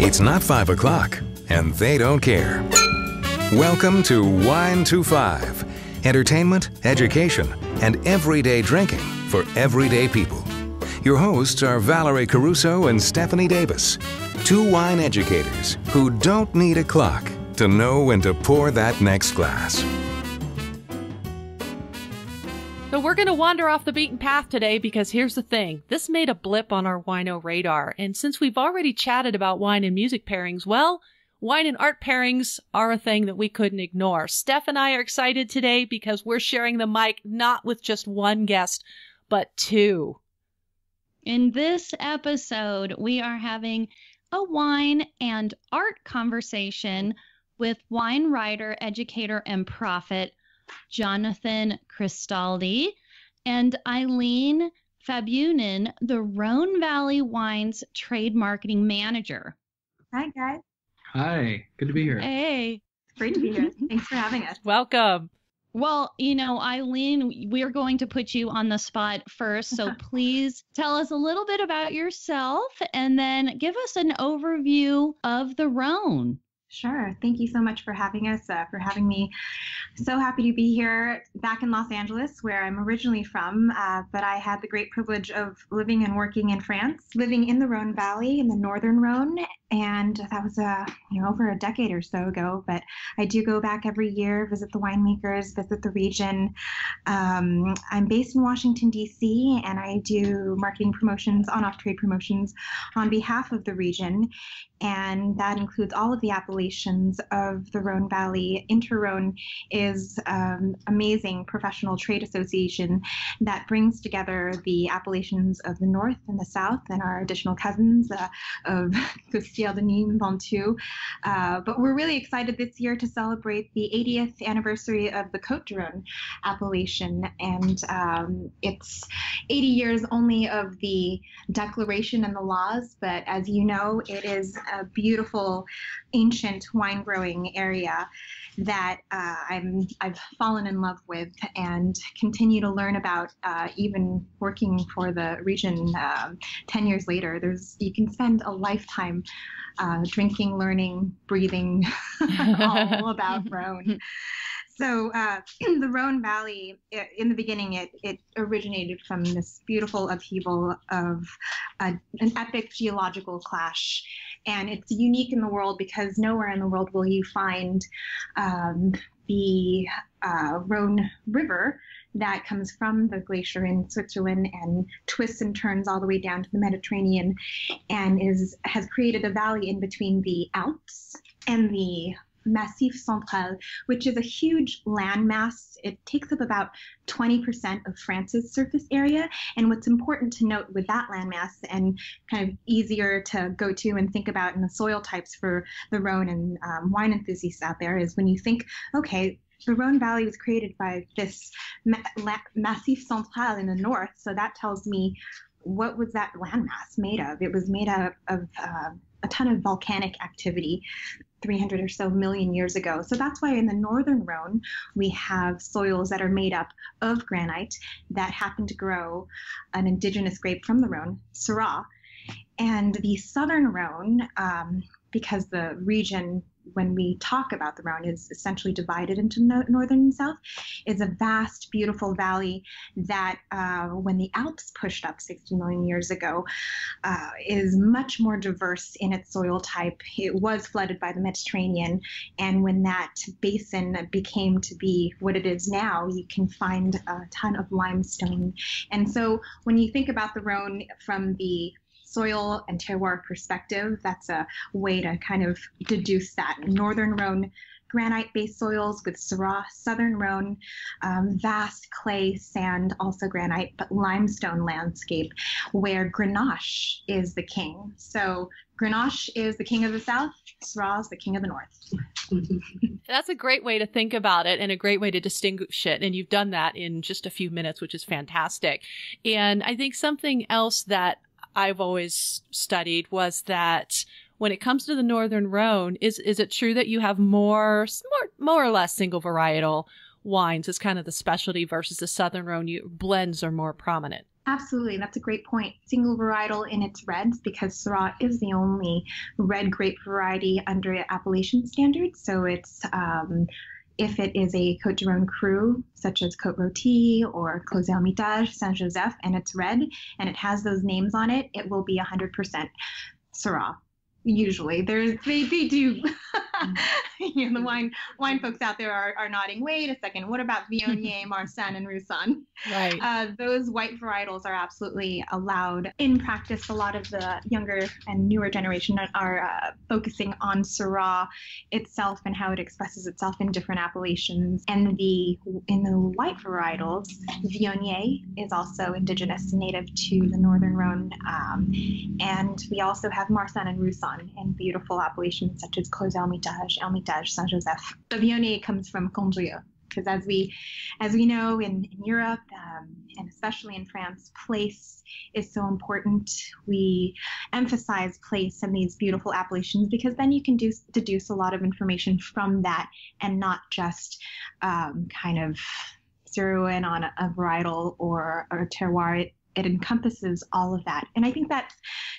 It's not 5 o'clock, and they don't care. Welcome to Wine to 5. Entertainment, education, and everyday drinking for everyday people. Your hosts are Valerie Caruso and Stephanie Davis, two wine educators who don't need a clock to know when to pour that next glass. So we're going to wander off the beaten path today because here's the thing. This made a blip on our wino radar. And since we've already chatted about wine and music pairings, well, wine and art pairings are a thing that we couldn't ignore. Steph and I are excited today because we're sharing the mic not with just one guest, but two. In this episode, we are having a wine and art conversation with wine writer, educator, and prophet Jonathan Cristaldi and Eileen Fabunan, the Rhone Valley Wines Trade Marketing Manager. Hi, guys. Hi, good to be here. Hey. It's great to be here. Thanks for having us. Welcome. Well, Eileen, we're going to put you on the spot first, so please tell us a little bit about yourself and then give us an overview of the Rhone. Sure. Thank you so much for having us, for having me. So happy to be here back in Los Angeles, where I'm originally from, but I had the great privilege of living and working in France, living in the Rhone Valley in the northern Rhone, and that was over a decade or so ago, but I do go back every year, visit the winemakers, visit the region. I'm based in Washington, D.C., and I do marketing promotions, on-off trade promotions on behalf of the region, and that includes all of the appellations of the Rhone Valley. Inter-Rhone is amazing professional trade association that brings together the appellations of the north and the south and our additional cousins of Cristaldi and Ventoux. But we're really excited this year to celebrate the 80th anniversary of the Côtes du Rhône appellation, and it's 80 years only of the declaration and the laws, but as you know, it is a beautiful ancient wine growing area that I've fallen in love with and continue to learn about, even working for the region 10 years later. You can spend a lifetime drinking, learning, breathing all about Rhone. So the Rhone Valley, in the beginning, it originated from this beautiful upheaval of an epic geological clash. And it's unique in the world because nowhere in the world will you find the Rhone River that comes from the glacier in Switzerland and twists and turns all the way down to the Mediterranean and has created a valley in between the Alps and the Massif Central, which is a huge landmass. It takes up about 20% of France's surface area. And what's important to note with that landmass, and kind of easier to go to and think about in the soil types for the Rhone and wine enthusiasts out there, is when you think, okay, the Rhone Valley was created by this Massif Central in the north. So that tells me, what was that landmass made of? It was made of a ton of volcanic activity 300 or so million years ago. So that's why in the northern Rhone, we have soils that are made up of granite that happen to grow an indigenous grape from the Rhone, Syrah. And the southern Rhone, because the region, when we talk about the Rhone, is essentially divided into northern and south, is a vast, beautiful valley that when the Alps pushed up 60 million years ago, is much more diverse in its soil type. It was flooded by the Mediterranean, and when that basin became to be what it is now, you can find a ton of limestone. And so when you think about the Rhone from the soil and terroir perspective, that's a way to kind of deduce that. Northern Rhone, granite-based soils with Syrah. Southern Rhone, vast clay, sand, also granite, but limestone landscape, where Grenache is the king. So Grenache is the king of the south, Syrah is the king of the north. That's a great way to think about it and a great way to distinguish it. And you've done that in just a few minutes, which is fantastic. And I think something else that I've always studied was that when it comes to the northern Rhone, is it true that you have more or less single varietal wines as kind of the specialty versus the southern Rhone? Blends are more prominent? Absolutely. That's a great point. Single varietal in its reds, because Syrah is the only red grape variety under appellation standards. So it's if it is a Côtes du Rhône Cru, such as Côte Rôtie or Clos Hermitage, Saint-Joseph, and it's red, and it has those names on it, it will be 100% Syrah. Usually, they do. You know, the wine folks out there are nodding. Wait a second. What about Viognier, Marsanne, and Roussanne? Right. Those white varietals are absolutely allowed. In practice, a lot of the younger and newer generation are focusing on Syrah itself and how it expresses itself in different appellations. And in the white varietals, Viognier is also indigenous, native to the Northern Rhone, and we also have Marsanne and Roussanne and beautiful appellations such as Clos Hermitage, Saint-Joseph. The Viognier comes from Condrieu, because as we know in Europe, and especially in France, place is so important. We emphasize place in these beautiful appellations because then you can deduce a lot of information from that and not just kind of zero in on a varietal or a terroir. It encompasses all of that. And I think that's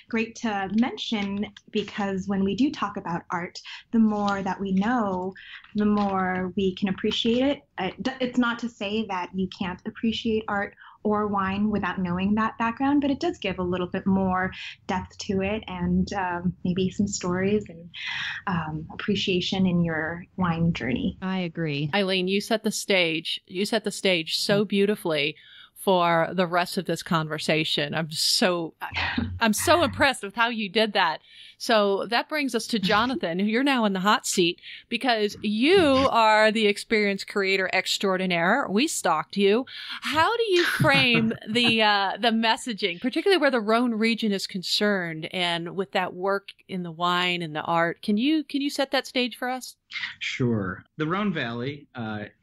great to mention, because when we do talk about art, the more that we know, the more we can appreciate it. It's not to say that you can't appreciate art or wine without knowing that background, but it does give a little bit more depth to it, and maybe some stories and appreciation in your wine journey. I agree. Eileen, you set the stage. You set the stage so beautifully for the rest of this conversation. I'm so impressed with how you did that. So that brings us to Jonathan, who you're now in the hot seat because you are the experience creator extraordinaire. We stalked you. How do you frame the messaging, particularly where the Rhone region is concerned, and with that work in the wine and the art? Can you set that stage for us? Sure. The Rhone Valley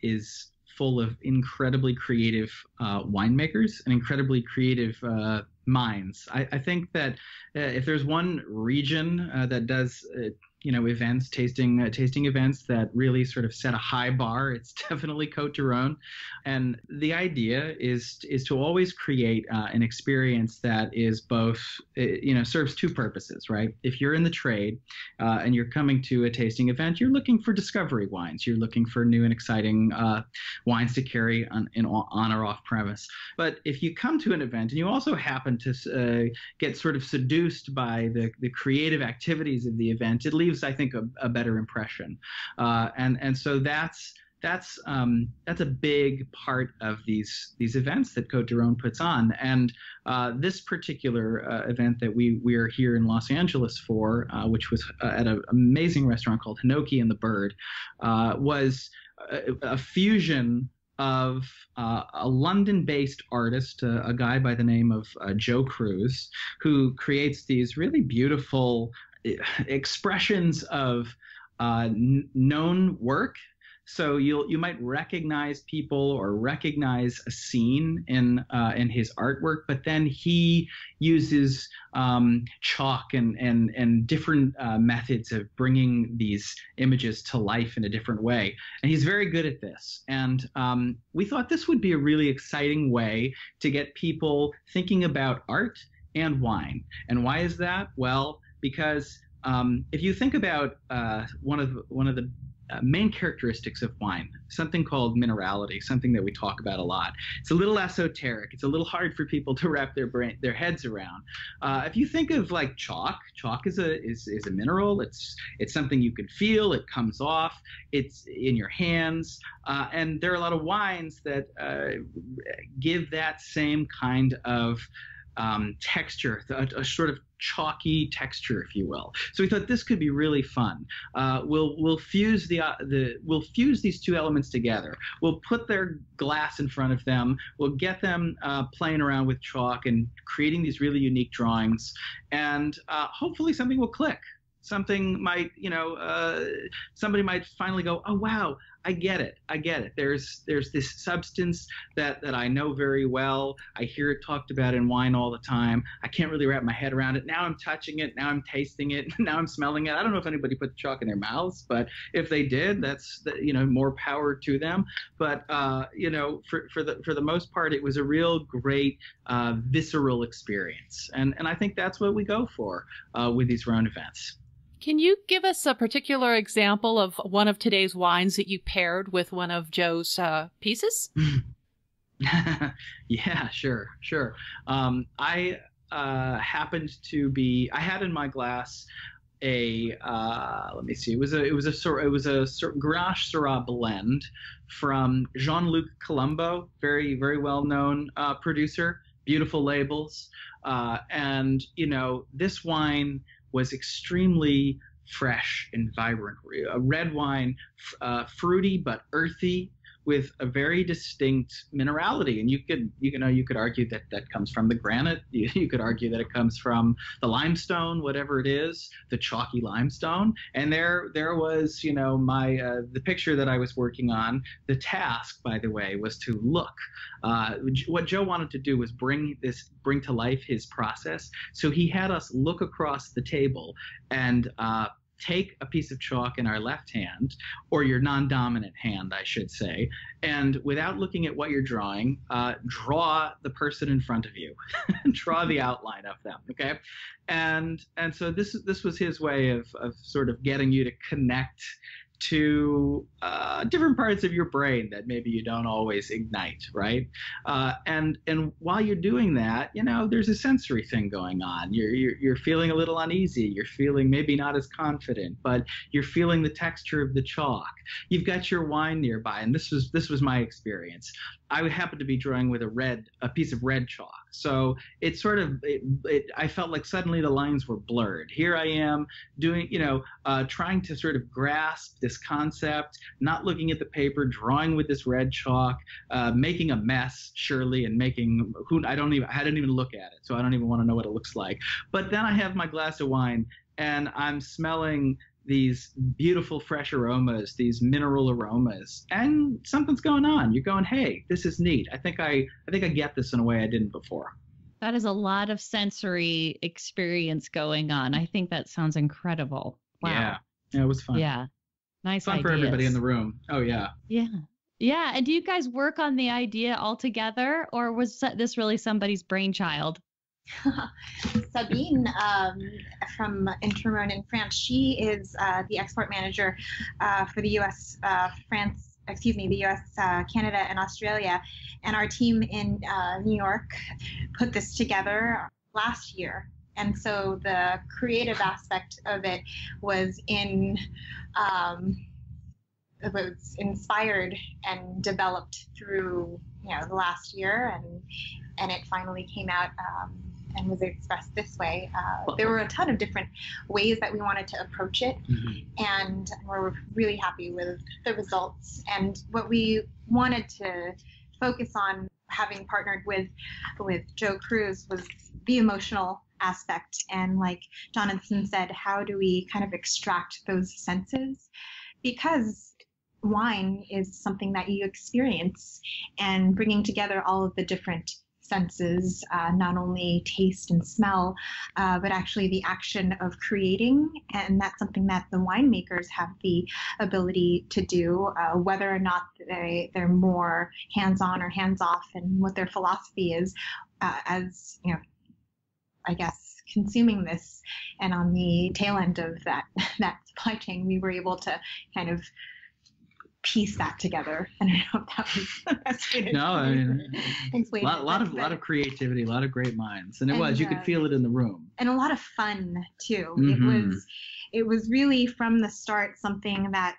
is full of incredibly creative winemakers and incredibly creative minds. I think that if there's one region that does events, tasting events that really sort of set a high bar, it's definitely Côtes du Rhône. And the idea is to always create an experience that is both, serves two purposes, right? If you're in the trade and you're coming to a tasting event, you're looking for discovery wines. You're looking for new and exciting wines to carry on or off premise. But if you come to an event and you also happen to get sort of seduced by the creative activities of the event, it leaves, I think, a better impression, and so that's a big part of these events that Côtes du Rhône puts on. And this particular event that we're here in Los Angeles for, which was at an amazing restaurant called Hinoki and the Bird, was a fusion of a London-based artist, a guy by the name of Joe Cruz, who creates these really beautiful expressions of known work. So you might recognize people or recognize a scene in his artwork, but then he uses chalk and different methods of bringing these images to life in a different way. And he's very good at this. And we thought this would be a really exciting way to get people thinking about art and wine. And why is that? Well, because if you think about one of the main characteristics of wine, something called minerality, something that we talk about a lot. It's a little esoteric. It's a little hard for people to wrap their heads around. If you think of like chalk is a mineral. It's something you can feel. It comes off. It's in your hands. And there are a lot of wines that give that same kind of texture, a sort of chalky texture, if you will. So we thought this could be really fun. We'll fuse these two elements together. We'll put their glass in front of them. We'll get them playing around with chalk and creating these really unique drawings, and hopefully something will click. Something might, somebody might finally go, oh wow, I get it. There's this substance that I know very well. I hear it talked about in wine all the time. I can't really wrap my head around it. Now I'm touching it. Now I'm tasting it. Now I'm smelling it. I don't know if anybody put the chalk in their mouths, but if they did, that's, more power to them. But for the most part, it was a real great visceral experience, and I think that's what we go for with these Rhone events. Can you give us a particular example of one of today's wines that you paired with one of Joe's pieces? Yeah, sure. I happened to be. I had in my glass a. Let me see. It was a Grenache Syrah blend from Jean-Luc Colombo, very very well known producer. Beautiful labels, and this wine was extremely fresh and vibrant. A red wine, fruity but earthy, with a very distinct minerality. And you could argue that comes from the granite. You could argue that it comes from the limestone, whatever it is, the chalky limestone. And there was, the picture that I was working on. The task, by the way, was to look. What Joe wanted to do was bring to life his process. So he had us look across the table and take a piece of chalk in our left hand, or your non-dominant hand, I should say, and without looking at what you're drawing, draw the person in front of you, draw the outline of them, okay? And so this was his way of sort of getting you to connect to different parts of your brain that maybe you don't always ignite, right? And while you're doing that, there's a sensory thing going on. You're feeling a little uneasy. You're feeling maybe not as confident, but you're feeling the texture of the chalk. You've got your wine nearby, and this was my experience. I happened to be drawing with a piece of red chalk. So it sort of, I felt like suddenly the lines were blurred. Here I am doing, trying to sort of grasp this concept, not looking at the paper, drawing with this red chalk, making a mess, surely, and I didn't even look at it. So I don't even want to know what it looks like. But then I have my glass of wine and I'm smelling these beautiful fresh aromas, these mineral aromas, and something's going on. You're going, hey, this is neat. I think I get this in a way I didn't before. That is a lot of sensory experience going on. I think that sounds incredible. Wow. Yeah, it was fun. Yeah. Nice fun ideas. For everybody in the room. Oh, yeah. Yeah. Yeah. And do you guys work on the idea all together, or was this really somebody's brainchild? Sabine from Rhone in France, she is the export manager for the U.S., the U.S., Canada, and Australia. And our team in New York put this together last year. And so the creative aspect of it was it was inspired and developed through the last year, and it finally came out and was expressed this way. There were a ton of different ways that we wanted to approach it, and we're really happy with the results. And what we wanted to focus on, having partnered with Joe Cruz, was the emotional aspect. And like Jonathan said, how do we kind of extract those senses? Because wine is something that you experience, and bringing together all of the different senses, not only taste and smell, but actually the action of creating. And that's something that the winemakers have the ability to do, whether or not they're more hands-on or hands-off, and what their philosophy is, as I guess, consuming this. And on the tail end of that supply chain, we were able to kind of piece that together. I don't know if that was the best way to explain it. A lot of creativity, a lot of great minds, and you could feel it in the room, and a lot of fun too. It was really from the start something that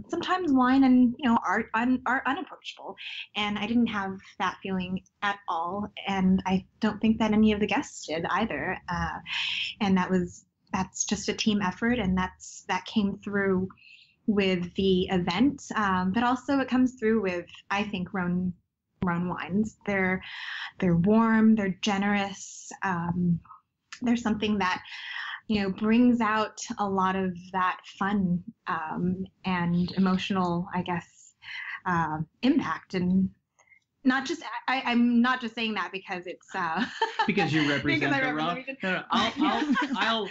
sometimes wine and art are unapproachable, and I didn't have that feeling at all, and I don't think that any of the guests did either. And that's just a team effort, and that came through with the event, but also it comes through with, I think, Rhone wines. They're warm, they're generous. There's something that brings out a lot of that fun and emotional, I guess, impact. And not just I'm not just saying that because it's because you represent the Rhone. No, Yeah. I'll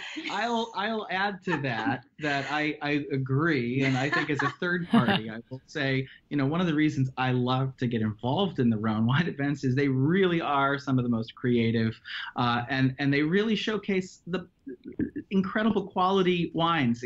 add to that I agree, and I think as a third party I will say, one of the reasons I love to get involved in the Rhone wine events is they really are some of the most creative, and they really showcase the incredible quality wines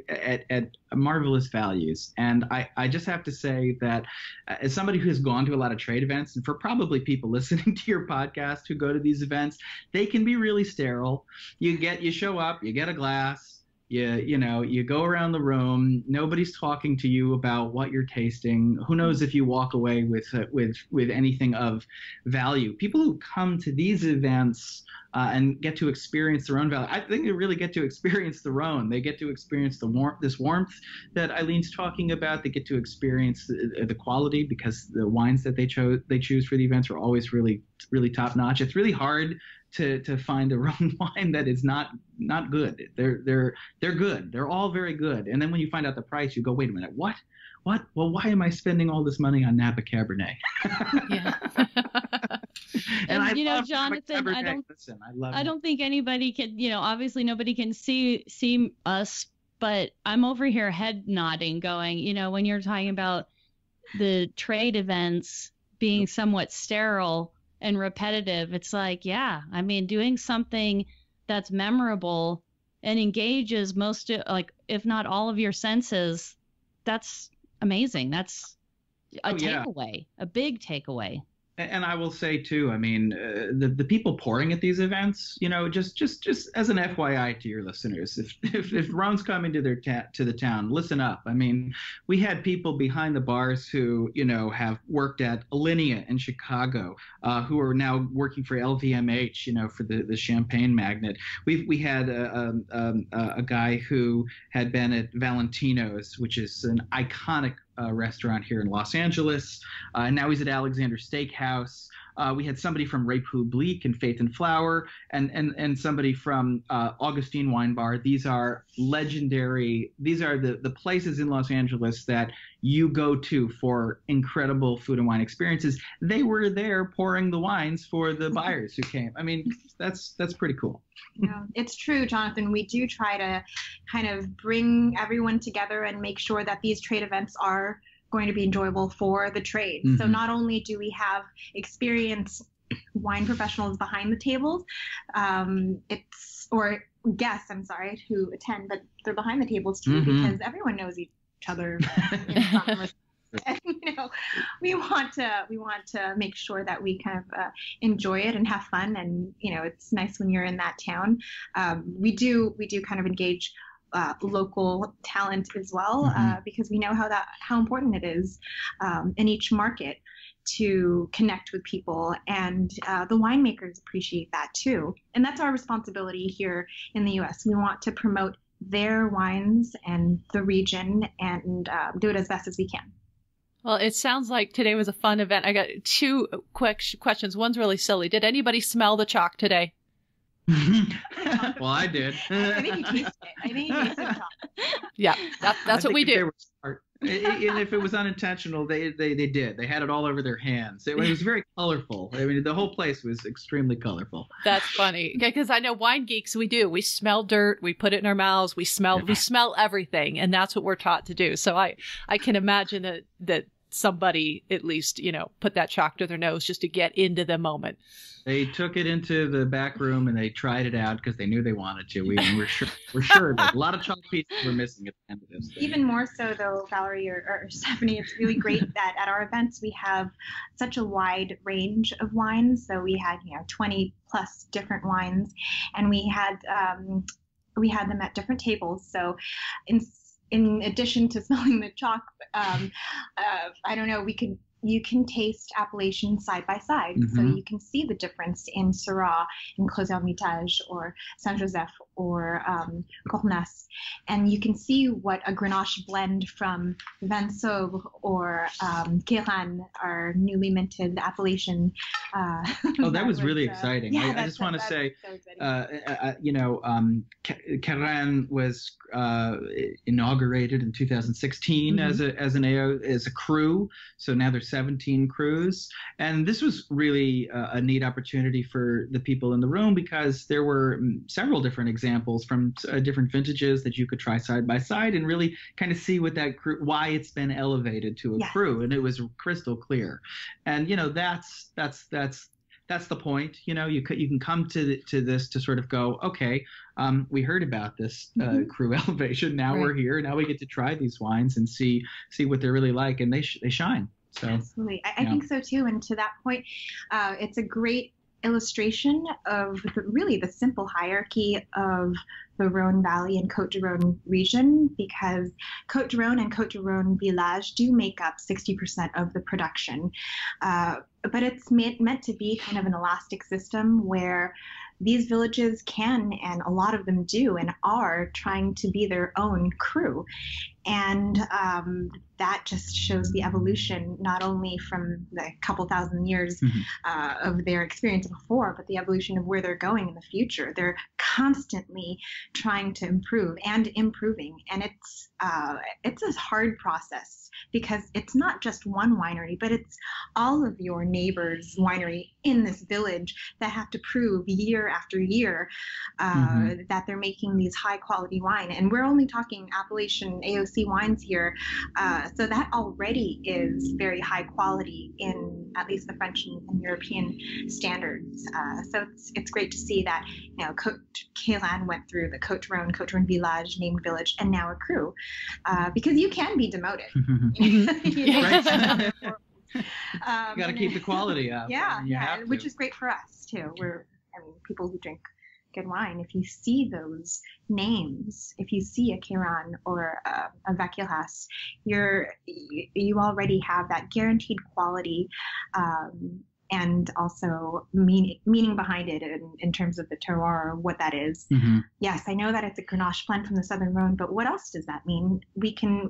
at marvelous values. And I just have to say that as somebody who has gone to a lot of trade events, and for probably people listening to your podcast who go to these events, they can be really sterile. You show up, you get a glass, you go around the room, nobody's talking to you about what you're tasting. Who knows if you walk away with anything of value. People who come to these events and get to experience their own value, I think they really get to experience the Rhone. They get to experience this warmth that Eileen's talking about. They get to experience the quality, because the wines that they choose for the events are always really, really top notch. It's really hard to find a Rhone wine that is not good. They're good. They're all very good. And then when you find out the price, you go, wait a minute, what? Well, why am I spending all this money on Napa Cabernet? Yeah. and Jonathan, I don't think anybody can, obviously nobody can see us, but I'm over here head nodding going, when you're talking about the trade events being somewhat sterile and repetitive, it's like, doing something that's memorable and engages most, if not all of your senses, that's amazing. That's a takeaway, a big takeaway. And I will say too, the people pouring at these events, just as an FYI to your listeners, if Rhone's coming to the town, listen up. We had people behind the bars who, have worked at Alinea in Chicago, who are now working for LVMH, for the champagne magnet. We had a guy who had been at Valentino's, which is an iconic restaurant here in Los Angeles. Now he's at Alexander Steakhouse. We had somebody from Republique and Faith and Flower, and somebody from Augustine Wine Bar. These are legendary. These are the places in Los Angeles that you go to for incredible food and wine experiences. They were there pouring the wines for the buyers who came. That's pretty cool. Yeah, it's true, Jonathan. We do try to kind of bring everyone together and make sure that these trade events are going to be enjoyable for the trade. Mm-hmm. So not only do we have experienced wine professionals behind the tables, guests, who attend, but they're behind the tables too, mm-hmm. because everyone knows each other. And, we want to make sure that we kind of enjoy it and have fun, and it's nice when you're in that town. We do kind of engage local talent as well, mm-hmm. Because we know how important it is in each market to connect with people, and the winemakers appreciate that too. And that's our responsibility here in the U.S. We want to promote their wines and the region, and do it as best as we can. Well, it sounds like today was a fun event. I got two quick questions. One's really silly. Did anybody smell the chalk today? Well, I did. I think he tasted it. I think he tasted the chalk. Yeah, that's what we do. And if it was unintentional, they did. They had it all over their hands. It was very colorful. The whole place was extremely colorful. That's funny, because I know wine geeks. We smell dirt. We put it in our mouths. We smell everything, and that's what we're taught to do. So I can imagine that somebody at least put that chalk to their nose just to get into the moment. They took it into the back room and they tried it out because they knew they wanted to. We're sure that a lot of chalk pieces were missing at the end of this thing. Even more so, though, Valerie or Stephanie, it's really great that at our events we have such a wide range of wines. So we had 20 plus different wines, and we had them at different tables. So in addition to smelling the chalk, I don't know, we could you can taste appellations side by side. So you can see the difference in Syrah, in Creux-Hermitage, or Saint-Joseph, or Cornas. And you can see what a Grenache blend from Vinsauvre or Queyran, our newly minted appellation. That was really exciting. Yeah, I just want to say, so Queyran was inaugurated in 2016 as a Cru. So now there's 17 Crus, and this was really a neat opportunity for the people in the room, because there were several different examples from different vintages that you could try side by side and really kind of see what that Cru, why it's been elevated to a Cru, and it was crystal clear. And that's the point. You can come to this to sort of go, okay, we heard about this Cru elevation. Now we're here. Now we get to try these wines and see what they're really like, and they shine. So absolutely, I think so too. And to that point, it's a great illustration of really the simple hierarchy of the Rhone Valley and Côtes du Rhône region, because Côtes du Rhône and Côtes du Rhône village do make up 60% of the production. But it's meant to be kind of an elastic system where these villages can, and a lot of them do and are, trying to be their own Cru. And that just shows the evolution, not only from the couple thousand years of their experience before, but the evolution of where they're going in the future. They're constantly trying to improve and improving. And it's a hard process, because it's not just one winery, but it's all of your neighbors' winery in this village that have to prove year after year that they're making these high quality wine. And we're only talking appellation AOC wines here. So that already is very high quality in at least the French and European standards. So it's great to see that, Queyran went through the Côtes du Rhône village, named village, and now a Cru, because you can be demoted. You got to keep the quality up. Which is great for us too. People who drink good wine, if you see those names, if you see a Queyran or a Vacqueyras, you already have that guaranteed quality, and also meaning behind it in terms of the terroir, what that is. Yes, I know that it's a Grenache blend from the Southern Rhone, but what else does that mean? We can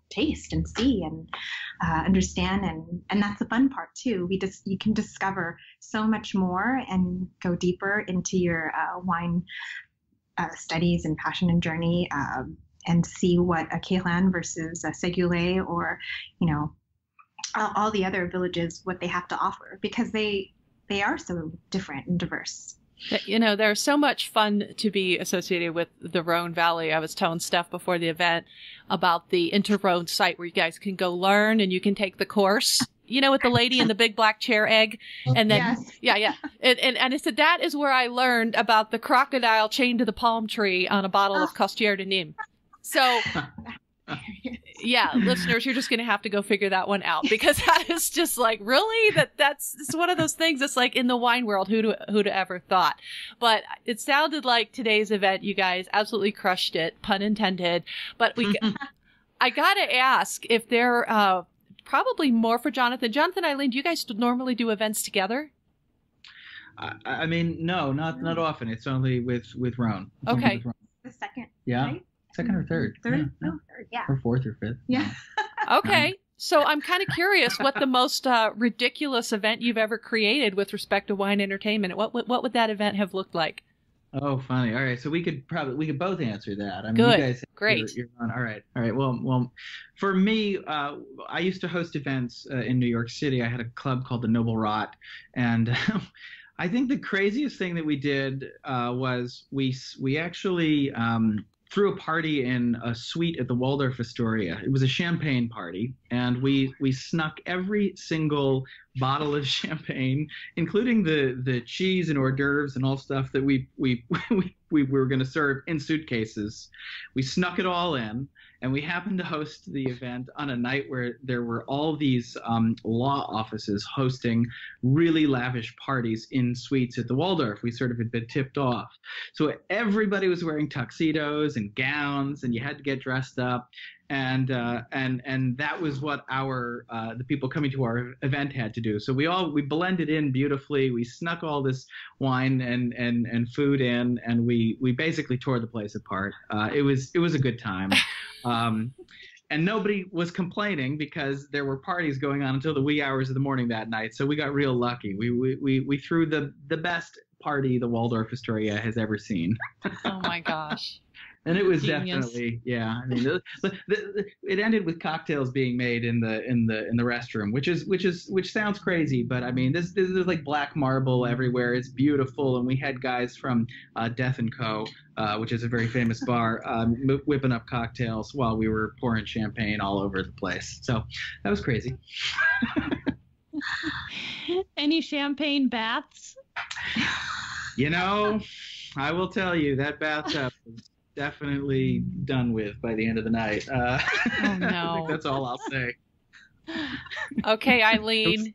taste and see and understand, and that's the fun part too. You can discover so much more and go deeper into your wine studies and passion and journey, and see what a Queyran versus a Ségoulet, or all the other villages, what they have to offer, because they are so different and diverse. There's so much fun to be associated with the Rhone Valley. I was telling Steph before the event about the Inter-Rhone site where you guys can go learn, and you can take the course, with the lady in the big black chair egg. And then, And I said, that is where I learned about the crocodile chained to the palm tree on a bottle of Costière de Nîmes. So, yeah, listeners, you're just going to have to go figure that one out, because that is just like, really? It's one of those things that's like in the wine world, who'd ever thought? But it sounded like today's event, you guys absolutely crushed it, pun intended. But I got to ask if they're probably more for Jonathan. Jonathan, Eileen, do you guys normally do events together? I mean, no, not often. It's only with Rhone. Okay. The second. Yeah. Right? Second or third? Third? Yeah. Oh, third, yeah. Or fourth or fifth. Yeah. Okay. So I'm kind of curious what the most ridiculous event you've ever created with respect to wine entertainment. What would that event have looked like? Oh, funny. All right. So we could both answer that. I mean, good. You guys, great. You're on. All right. Well, for me, I used to host events in New York City. I had a club called the Noble Rot, and I think the craziest thing that we did was we actually threw a party in a suite at the Waldorf Astoria. It was a champagne party, and we snuck every single bottle of champagne, including the cheese and hors d'oeuvres and all stuff that we were going to serve, in suitcases. We snuck it all in, and we happened to host the event on a night where there were all these law offices hosting really lavish parties in suites at the Waldorf. We sort of had been tipped off. So everybody was wearing tuxedos and gowns, and you had to get dressed up. and that was what our the people coming to our event had to do. So we blended in beautifully. We snuck all this wine and food in, and we basically tore the place apart. It was a good time. And nobody was complaining because there were parties going on until the wee hours of the morning that night. So we got real lucky. We threw the best party the Waldorf Astoria has ever seen. Oh my gosh. And it was Genius. definitely, yeah. I mean, it ended with cocktails being made in the restroom, which sounds crazy, but I mean, this is like black marble everywhere. It's beautiful, and we had guys from Death and Co., which is a very famous bar, whipping up cocktails while we were pouring champagne all over the place. So that was crazy. Any champagne baths? You know, I will tell you that bathtub was definitely done with by the end of the night. Oh no. I think that's all I'll say. Okay, Eileen.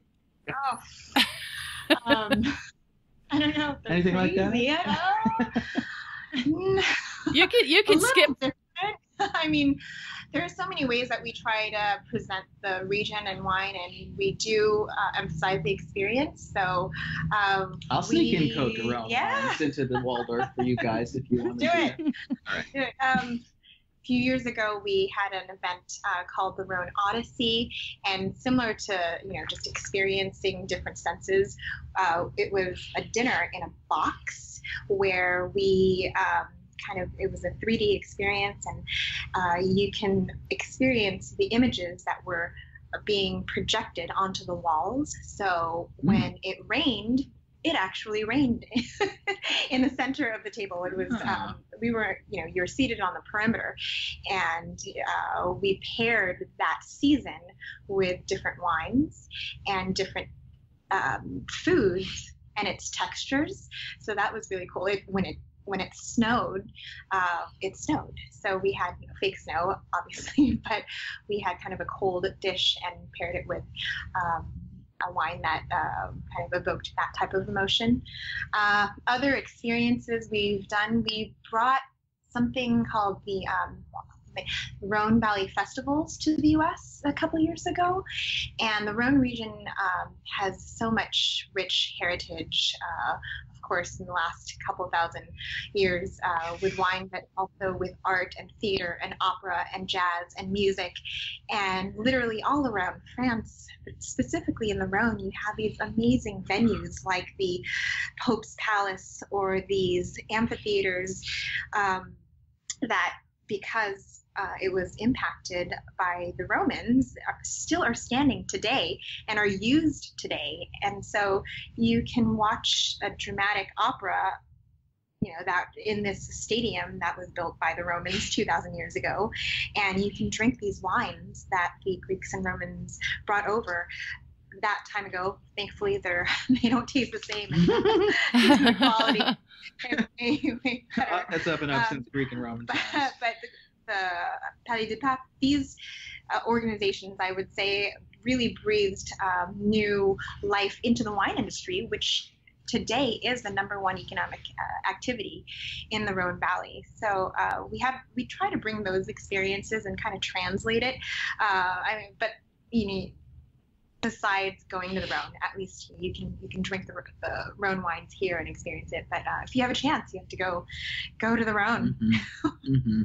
I don't know. If they're Anything like that? crazy. You can skip. Different. I mean, there are so many ways that we try to present the region and wine, and we do emphasize the experience. So I'll sneak in Côtes du Rhône yeah. wines into the Waldorf for you guys if you want to Do it. All right. Do it. A few years ago, we had an event called the Rhone Odyssey, and similar to just experiencing different senses, it was a dinner in a box where we it was a 3D experience, and you can experience the images that were being projected onto the walls. So when it rained, it actually rained in the center of the table. It was we were you're seated on the perimeter, and we paired that season with different wines and different foods and its textures. So that was really cool. When it snowed, it snowed. So we had fake snow, obviously, but we had kind of a cold dish and paired it with a wine that kind of evoked that type of emotion. Other experiences we've done, we brought something called the Rhone Valley Festivals to the U.S. a couple years ago, and the Rhone region has so much rich heritage, of course, in the last couple thousand years, with wine, but also with art and theater and opera and jazz and music, and literally all around France, but specifically in the Rhone, you have these amazing venues like the Pope's Palace or these amphitheaters that, because it was impacted by the Romans, still are standing today and are used today. And so you can watch a dramatic opera, that in this stadium that was built by the Romans 2,000 years ago, and you can drink these wines that the Greeks and Romans brought over that time ago. Thankfully, they don't taste the same. The quality is way better. That's up and up since Greek and Roman times. But the Palais du Pape, these organizations, I would say, really breathed new life into the wine industry, which today is the number one economic activity in the Rhone Valley. So we try to bring those experiences and kind of translate it. But besides going to the Rhone, at least you can drink the Rhone wines here and experience it. But if you have a chance, you have to go to the Rhone. Mm-hmm. Mm-hmm.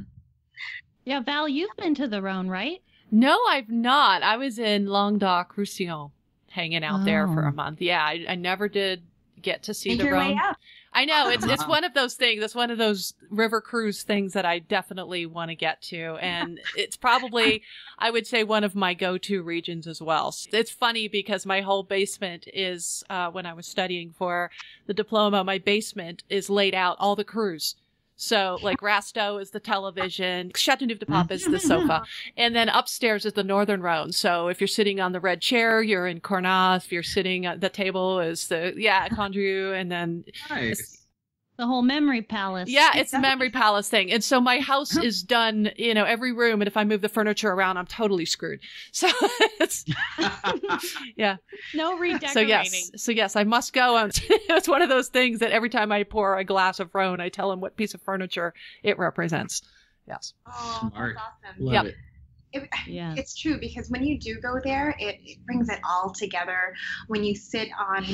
Yeah, Val, you've been to the Rhone, right? No, I've not. I was in Languedoc-Roussillon, hanging out there for a month. Yeah, I never did get to see the Rhone. I know it's one of those things. It's one of those river cruise things that I definitely want to get to, and it's probably, I would say, one of my go-to regions as well. It's funny because my whole basement is, when I was studying for the diploma, my basement is laid out all the Cruz. So, like, Rasteau is the television, Châteauneuf-du-Pape is the sofa, and then upstairs is the Northern Rhone. So, if you're sitting on the red chair, you're in Cornas. If you're sitting at the table, is Condrieu, and then Nice. The whole memory palace. Yeah, it's the memory palace thing. And so my house is done, every room. And if I move the furniture around, I'm totally screwed. So it's, yeah. No redecorating. So yes, I must go. It's one of those things that every time I pour a glass of Rhone, I tell them what piece of furniture it represents. Yes. Oh, Smart. that's awesome. Love it. It's true, because when you do go there, it brings it all together. When you sit on,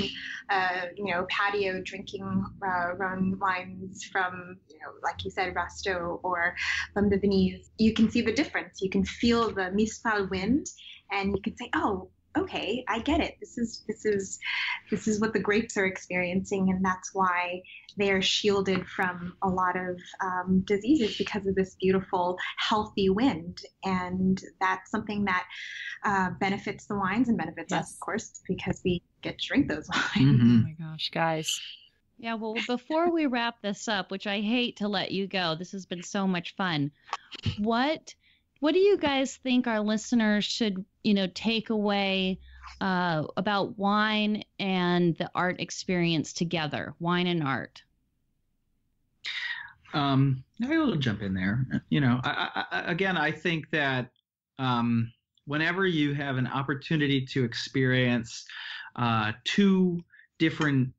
patio drinking Rhone wines from, like you said, Rasteau or from the Venise, you can see the difference. You can feel the Mistral wind, and you can say, oh, okay, I get it. This is what the grapes are experiencing, and that's why they are shielded from a lot of diseases, because of this beautiful, healthy wind. And that's something that benefits the wines and benefits us, of course, because we get to drink those wines. Mm-hmm. Oh my gosh, guys. Yeah, well, before we wrap this up, which I hate to let you go, this has been so much fun. What do you guys think our listeners should, take away about wine and the art experience together, wine and art? I'll jump in there. I think that whenever you have an opportunity to experience two different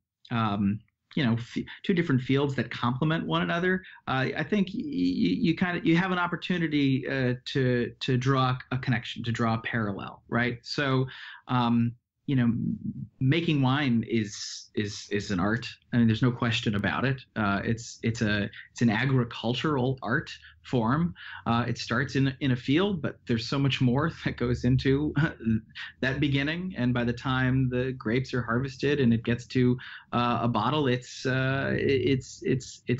two different fields that complement one another, I think you have an opportunity to draw a connection, to draw a parallel, right? So, making wine is an art. I mean, there's no question about it. It's an agricultural art form. It starts in a field, but there's so much more that goes into that beginning. And by the time the grapes are harvested and it gets to a bottle, it's a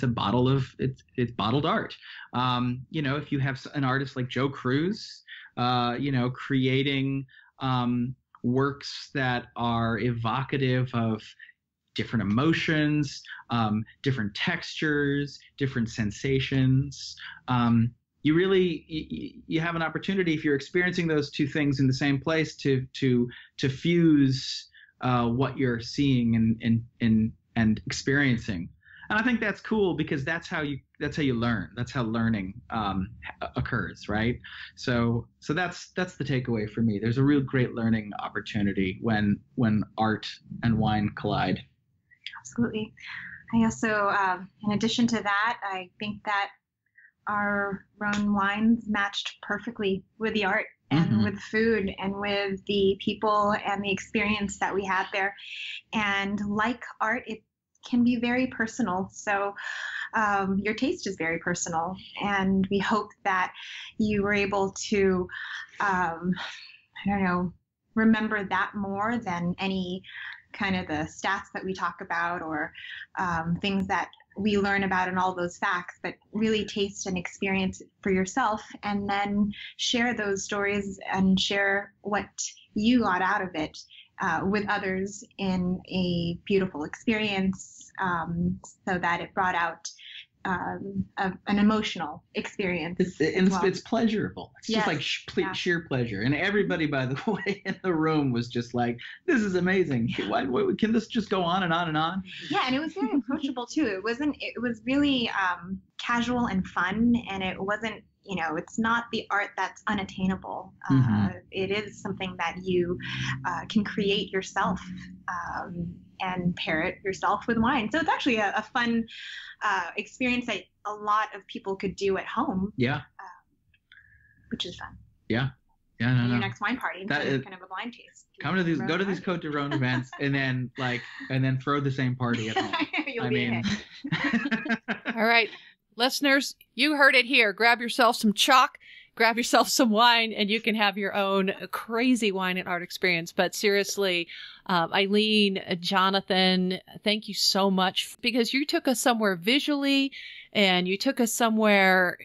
bottle of it's bottled art. If you have an artist like Joe Cruz, creating works that are evocative of different emotions, different textures, different sensations. You have an opportunity, if you're experiencing those two things in the same place, to fuse what you're seeing and experiencing. And I think that's cool, because that's how you learn. That's how learning occurs, right? So that's the takeaway for me. There's a real great learning opportunity when art and wine collide. Absolutely. I also, in addition to that, I think that our Rhone wines matched perfectly with the art and with food and with the people and the experience that we had there. And like art, it can be very personal. So your taste is very personal. And we hope that you were able to, remember that more than any kind of the stats that we talk about, or things that we learn about and all those facts, but really taste and experience it for yourself, and then share those stories and share what you got out of it with others in a beautiful experience, so that it brought out an emotional experience. It's pleasurable. It's just like sheer pleasure. And everybody, by the way, in the room was just like, this is amazing. Why can this just go on and on and on? Yeah, and it was very approachable too. It was really casual and fun, and it wasn't, it's not the art that's unattainable. It is something that you can create yourself and pair it yourself with wine. So it's actually a fun experience that a lot of people could do at home. Yeah. Which is fun. Yeah. Your next wine party instead of kind of a blind taste. Go to these Côtes du Rhône events and then throw the same party at home. You'll be in it. All right. Listeners, you heard it here. Grab yourself some chalk, grab yourself some wine, and you can have your own crazy wine and art experience. But seriously, Eileen, Jonathan, thank you so much, because you took us somewhere visually, and you took us somewhere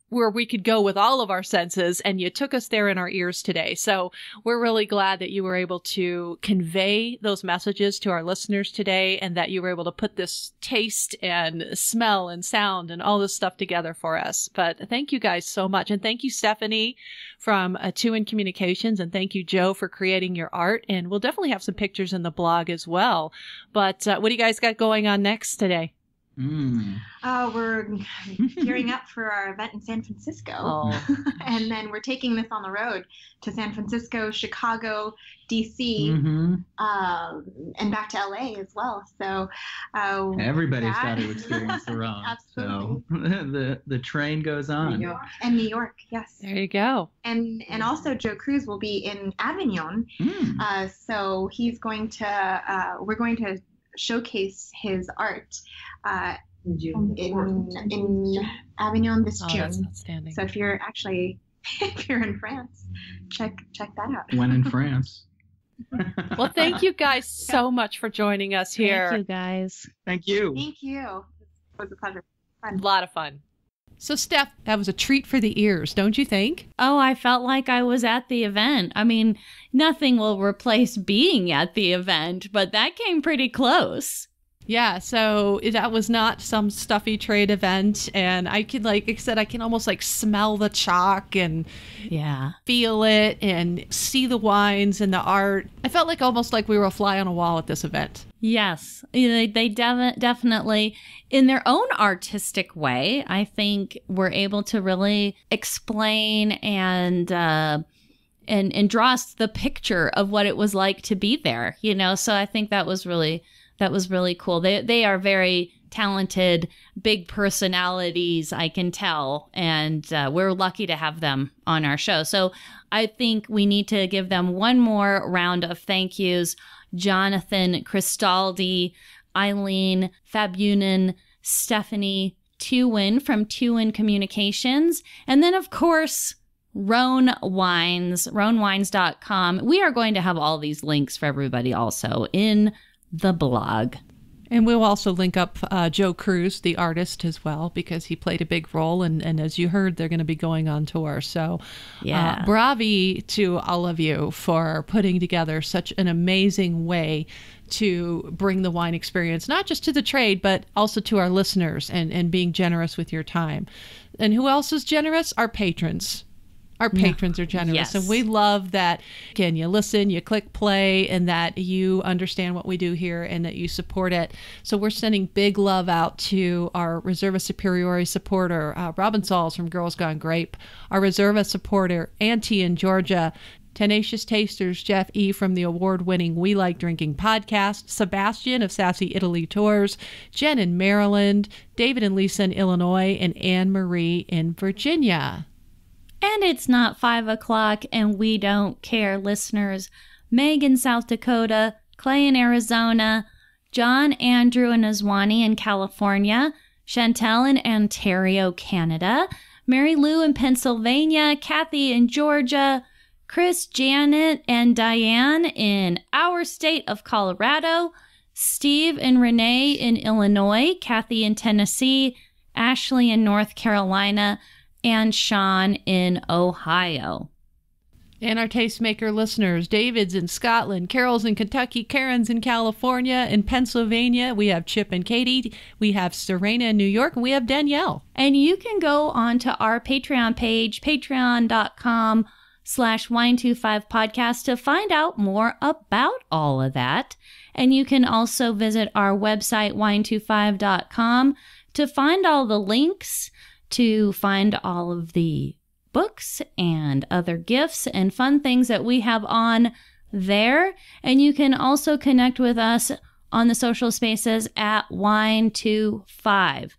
where we could go with all of our senses, and you took us there in our ears today. So we're really glad that you were able to convey those messages to our listeners today, and that you were able to put this taste and smell and sound and all this stuff together for us. But thank you guys so much. And thank you, Stephanie from Teuwen Communications, and thank you, Joe, for creating your art. And we'll definitely have some pictures in the blog as well. But what do you guys got going on next today? We're gearing up for our event in San Francisco. And then we're taking this on the road to San Francisco, Chicago, DC, and back to LA as well. So everybody's got to experience their own. Absolutely. So the train goes on. And New York, yes. There you go. And also Joe Cruz will be in Avignon. So he's going to, we're going to showcase his art in Avignon this June. That's outstanding. So if you're in France, check that out. When in France. Well, thank you guys so much for joining us here. Thank you, guys. Thank you. Thank you. It was a pleasure. A lot of fun. So, Steph, that was a treat for the ears, don't you think? Oh, I felt like I was at the event. I mean, nothing will replace being at the event, but that came pretty close. Yeah, so that was not some stuffy trade event, and I could, like I said, I can almost like smell the chalk and feel it and see the wines and the art. I felt like almost like we were a fly on a wall at this event. Yes, they definitely, in their own artistic way, I think were able to really explain and draw us the picture of what it was like to be there, so I think that was really cool. They are very talented, big personalities, I can tell, and we're lucky to have them on our show. So I think we need to give them one more round of thank yous. Jonathan Cristaldi, Eileen Fabunan, Stephanie Teuwen from Teuwen Communications, and then, of course, Rhone Wines, RhoneWines.com. We are going to have all these links for everybody also in the blog. And we'll also link up Joe Cruz, the artist, as well, because he played a big role. And as you heard, they're going to be going on tour. So bravi to all of you for putting together such an amazing way to bring the wine experience, not just to the trade, but also to our listeners and being generous with your time. And who else is generous? Our patrons. Our patrons are generous. Yes. And we love that, again, you listen, you click play, and that you understand what we do here and that you support it. So we're sending big love out to our Reserva Superiore supporter, Robin Sauls from Girls Gone Grape, our Reserva supporter, Auntie in Georgia, Tenacious Tasters, Jeff E. from the award-winning We Like Drinking podcast, Sebastian of Sassy Italy Tours, Jen in Maryland, David and Lisa in Illinois, and Anne-Marie in Virginia. And it's not 5 o'clock, and we don't care, listeners. Meg in South Dakota, Clay in Arizona, John, Andrew, and Azwani in California, Chantel in Ontario, Canada, Mary Lou in Pennsylvania, Kathy in Georgia, Chris, Janet, and Diane in our state of Colorado, Steve and Renee in Illinois, Kathy in Tennessee, Ashley in North Carolina, and Sean in Ohio. And our Tastemaker listeners, David's in Scotland, Carol's in Kentucky, Karen's in California, in Pennsylvania. We have Chip and Katie. We have Serena in New York, and we have Danielle. And you can go on to our Patreon page, patreon.com/wine25podcast, to find out more about all of that. And you can also visit our website, wine25.com, to find all the links, to find all of the books and other gifts and fun things that we have on there. And you can also connect with us on the social spaces at Wine25.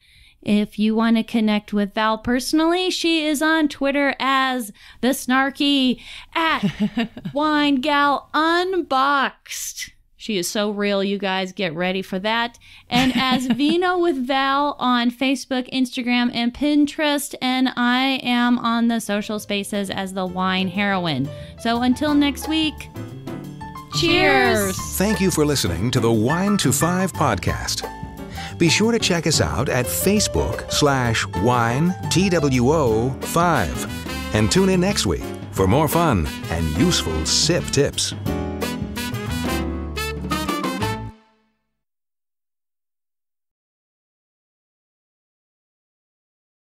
If you want to connect with Val personally, she is on Twitter as the snarky @WineGalUnboxed. She is so real, you guys. Get ready for that. And as Vino with Val on Facebook, Instagram, and Pinterest. And I am on the social spaces as the Wine Heroine. So until next week, cheers! Thank you for listening to the Wine to 5 podcast. Be sure to check us out at Facebook/WineTWO5. And tune in next week for more fun and useful sip tips.